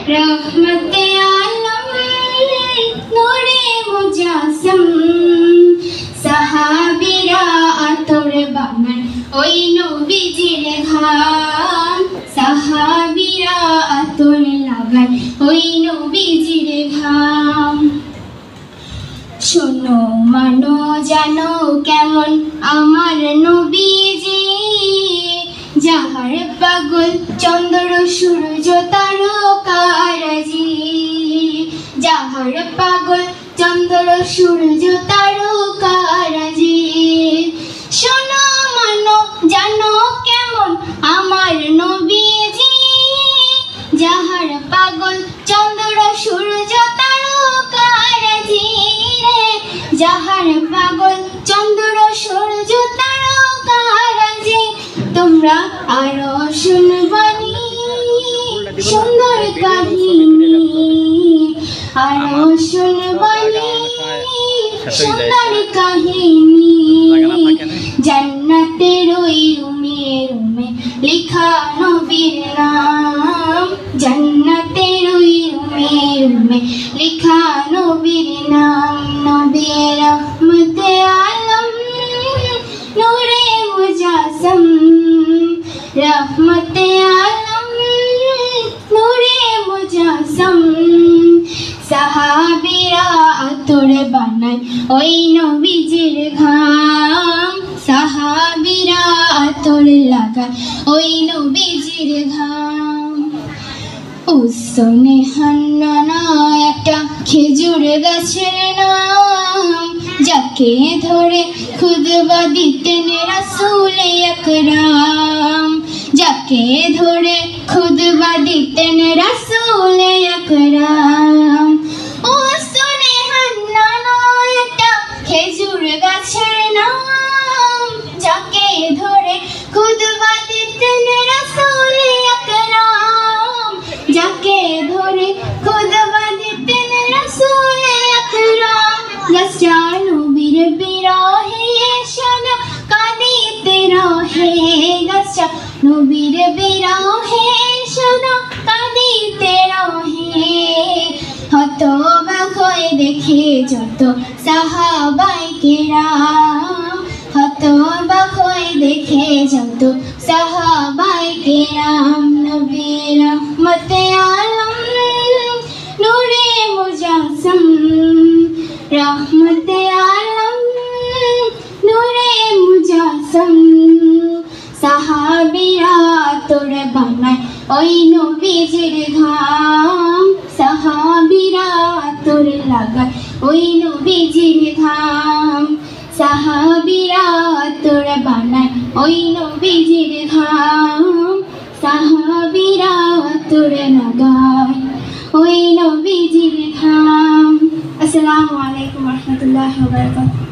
रहमते आलम नूरे मुजासम साहाबीरा आतोर बानाय ओई नबीजिर घाम साहाबीरा आतोर लागाय ओई नबीजिर घाम शोनो मानो जानो केमन आमार नबीजी যাহার পাগল চন্দ্র সূর্য তারকারাজি যাহার পাগল চন্দ্র সূর্য তারকারাজি শোনো মানো জানো কেমন আমার নবীজি যাহার পাগল চন্দ্র সূর্য তারকারাজি রে যাহার পাগল চন্দ্র সূর্য তারকারাজি তোমরা আরো শুনবানি সুন্দর কাহিনী আরো শুনবানি সুন্দর কাহিনী জান্নাতের ওই রুমে রুমে লেখা নবীর নাম জান্নাতের ওই রুমে রুমে লেখা নবীর নাম নবী রহমতে আলম নূরে মুজাসম रहमते आलम नूरे मुजासम साहाबीरा आतोर बानाय ओई नबीजिर घाम साहाबीरा आतोर लागाय ओई नबीजिर घाम उस्सने हान्नाना एकटा खेजुर गाछेर नाम যাকে ধরে খুতবা দিতেন রাসূল আকরাম যাকে ধরে খুতবা দিতেন রাসূল আকরাম ও শুনে হান্নানা একটা খেজুর গাছের নাম যাকে ধরে খুতবা দিতেন রাসূল আকরাম যাকে ধরে খুতবা দিতেন রাসূল আকরাম গাছটা নবীর বিরহে সদা কাঁদিতে রহে গাছটা নবীর বিরহে সদা কাঁদিতে রহে হতবাক হয়ে দেখে যত সাহাবায়ে কেরাম হতবাক হয়ে দেখে যত সাহাবায়ে কেরাম নবী রহমতে আলম নূরে মুজাসম रहमते आलम नूरे मुजासम साहाबीरा आतोर बानाय ओई नबीजिर घाम साहाबीरा आतोर लागाय ओई नबीजिर घाम साहाबीरा आतोर बानाय ओई नबीजिर घाम साहाबीरा आतोर लागाय ओई नबीजिर घाम। अस्सलामु अलैकुम व रहमतुल्लाहि व बरकातुहू।